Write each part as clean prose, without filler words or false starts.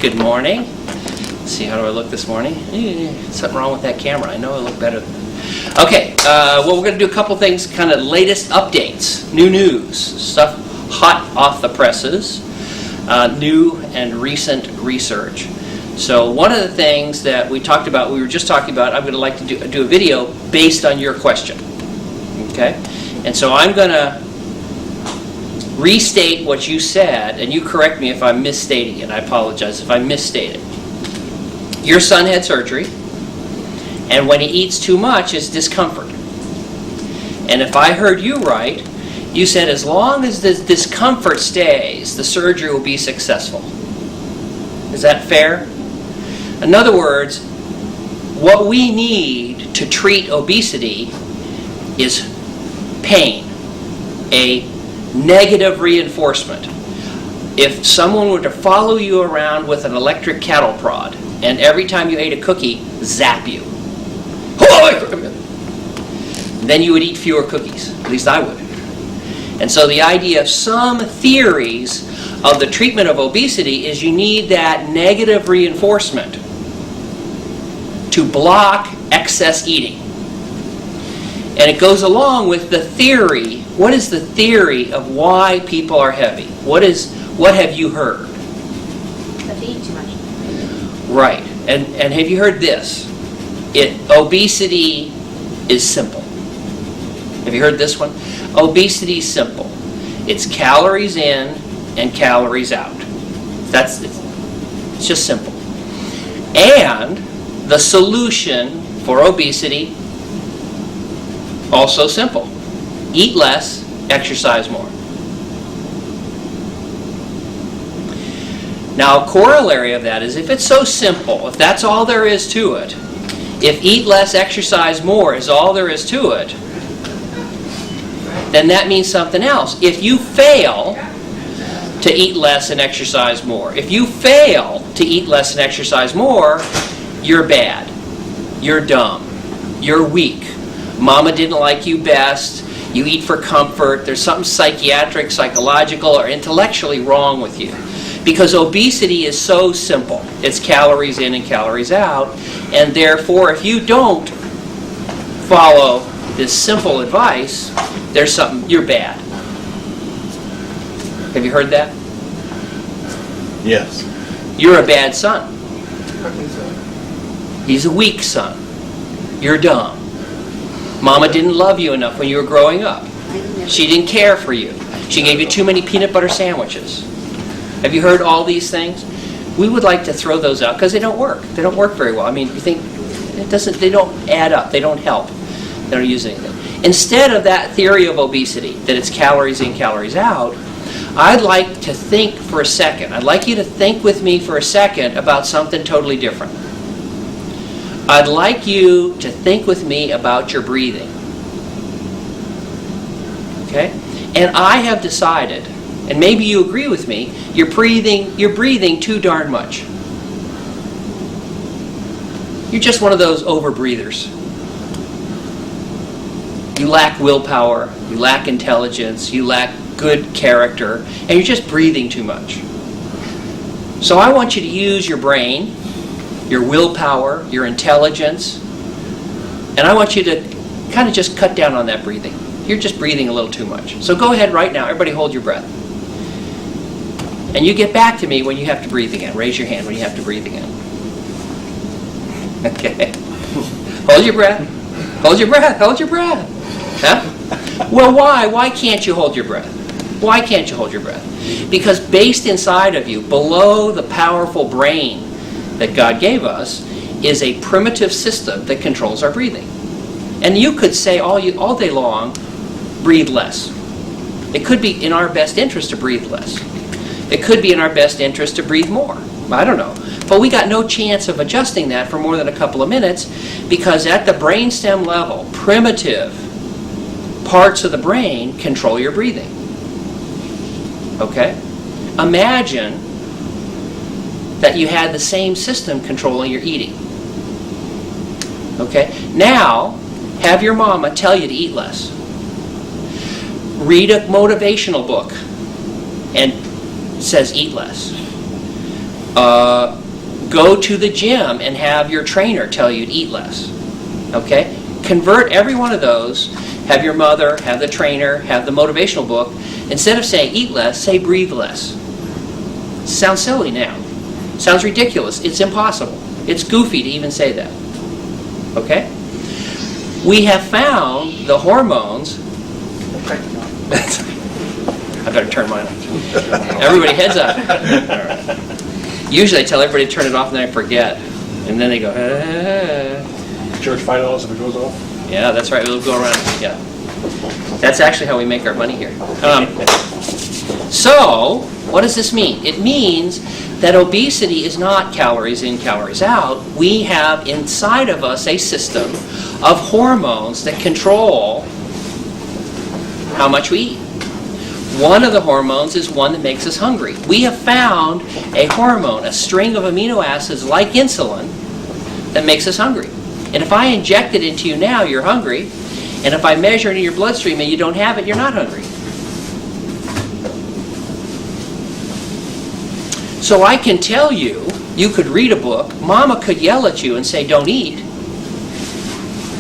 Good morning. Let's see, how do I look this morning? Something wrong with that camera. I know I look better than that. Okay, well, we're going to do a couple things, kind of latest updates, new news, stuff hot off the presses, new and recent research. So one of the things that we talked about, we were just talking about, I'm going to like to do a video based on your question. Okay? And so I'm going to restate what you said, and you correct me if I'm misstating it. I apologize if I misstate it. Your son had surgery, and when he eats too much, it's discomfort. And if I heard you right, you said as long as the discomfort stays, the surgery will be successful. Is that fair? In other words, what we need to treat obesity is pain, a negative reinforcement. If someone were to follow you around with an electric cattle prod, and every time you ate a cookie, zap you, then you would eat fewer cookies. At least I would. And so the idea of some theories of the treatment of obesity is you need that negative reinforcement to block excess eating. And it goes along with the theory. What is the theory of why people are heavy? What have you heard? That they eat too much. Right. And have you heard this? Obesity is simple. Have you heard this one? Obesity is simple. It's calories in and calories out. It's just simple. And the solution for obesity, also simple. Eat less, exercise more. Now, a corollary of that is if it's so simple, if that's all there is to it, if eat less, exercise more is all there is to it, then that means something else. If you fail to eat less and exercise more, if you fail to eat less and exercise more, you're bad. You're dumb. You're weak. Mama didn't like you best. You eat for comfort. There's something psychiatric, psychological, or intellectually wrong with you. Because obesity is so simple. It's calories in and calories out. And therefore, if you don't follow this simple advice, there's something, you're bad. Have you heard that? Yes. You're a bad son. He's a weak son. You're dumb. Mama didn't love you enough when you were growing up. She didn't care for you. She gave you too many peanut butter sandwiches. Have you heard all these things? We would like to throw those out because they don't work. They don't work very well. I mean, you think they don't add up. They don't help. They don't use anything. Instead of that theory of obesity, that it's calories in, calories out, I'd like to think for a second. I'd like you to think with me for a second about something totally different. I'd like you to think with me about your breathing. Okay? And I have decided, and maybe you agree with me, you're breathing too darn much. You're just one of those over-breathers. You lack willpower, you lack intelligence, you lack good character, and you're just breathing too much. So I want you to use your brain, your willpower, your intelligence, and I want you to kind of just cut down on that breathing. You're just breathing a little too much. So go ahead right now. Everybody hold your breath. And you get back to me when you have to breathe again. Raise your hand when you have to breathe again. Okay. Hold your breath. Hold your breath. Hold your breath. Huh? Well, why? Why can't you hold your breath? Why can't you hold your breath? Because based inside of you, below the powerful brain that God gave us, is a primitive system that controls our breathing. And you could say all day long, breathe less. It could be in our best interest to breathe less. It could be in our best interest to breathe more. I don't know. But we got no chance of adjusting that for more than a couple of minutes because at the brainstem level, primitive parts of the brain control your breathing. Okay? Imagine that you had the same system controlling your eating. Okay? Now, have your mama tell you to eat less. Read a motivational book and it says eat less. Go to the gym and have your trainer tell you to eat less. Okay? Convert every one of those. Have your mother, have the trainer, have the motivational book. Instead of saying eat less, say breathe less. Sounds silly now. Sounds ridiculous. It's impossible. It's goofy to even say that. Okay? We have found the hormones. I better turn mine off. Everybody heads up. Usually I tell everybody to turn it off and then I forget. And then they go, Charge $5 if it goes off? Yeah, that's right. We'll go around. Yeah. That's actually how we make our money here. So, what does this mean? It means that obesity is not calories in, calories out. We have inside of us a system of hormones that control how much we eat. One of the hormones is one that makes us hungry. We have found a hormone, a string of amino acids like insulin, that makes us hungry. And if I inject it into you now, you're hungry. And if I measure it in your bloodstream and you don't have it, you're not hungry. So I can tell you, you could read a book, Mama could yell at you and say, don't eat.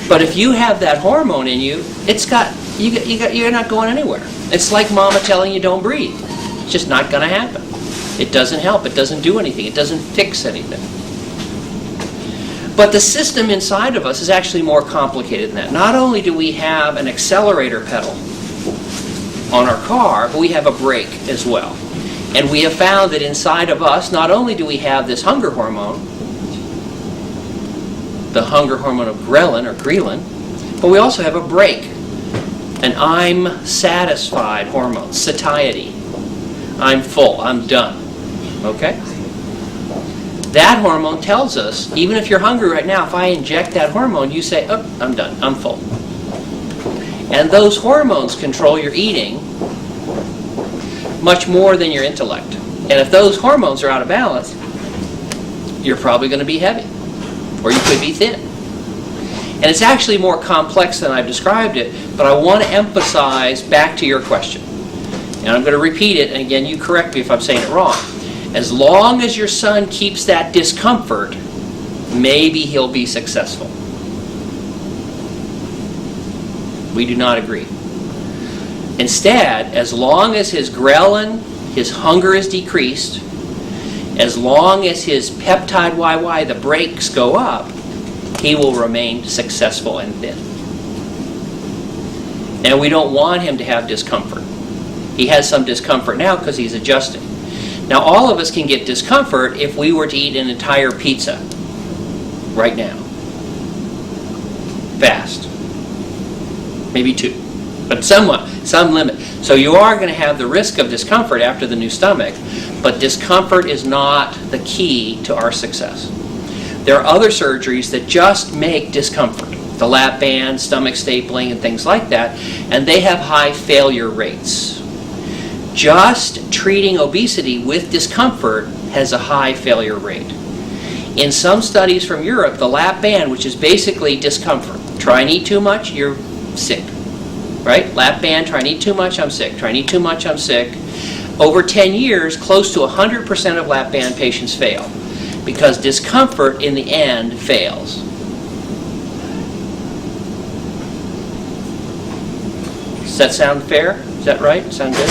But if you have that hormone in you, you're not going anywhere. It's like Mama telling you don't breathe. It's just not going to happen. It doesn't help. It doesn't do anything. It doesn't fix anything. But the system inside of us is actually more complicated than that. Not only do we have an accelerator pedal on our car, but we have a brake as well. And we have found that inside of us, not only do we have this hunger hormone, the hunger hormone of ghrelin or ghrelin, but we also have a brake, an I'm satisfied hormone, satiety. I'm full, I'm done. Okay? That hormone tells us, even if you're hungry right now, if I inject that hormone, you say, oh, I'm done, I'm full. And those hormones control your eating much more than your intellect. And if those hormones are out of balance, you're probably going to be heavy. Or you could be thin. And it's actually more complex than I've described it, but I want to emphasize back to your question. And I'm going to repeat it, and again, you correct me if I'm saying it wrong. As long as your son keeps that discomfort, maybe he'll be successful. We do not agree. Instead, as long as his ghrelin, his hunger is decreased, as long as his peptide YY, the brakes, go up, he will remain successful and thin. And we don't want him to have discomfort. He has some discomfort now because he's adjusting. Now, all of us can get discomfort if we were to eat an entire pizza right now. Fast. Maybe 2. But some limit. So you are going to have the risk of discomfort after the new stomach, but discomfort is not the key to our success. There are other surgeries that just make discomfort. The LapBand, stomach stapling, and things like that, and they have high failure rates. Just treating obesity with discomfort has a high failure rate. In some studies from Europe, the LapBand, which is basically discomfort. Try and eat too much, you're sick. Right? LapBand, try and eat too much, I'm sick. Try and eat too much, I'm sick. Over 10 years, close to 100% of LapBand patients fail because discomfort in the end fails. Does that sound fair? Is that right? Sound good?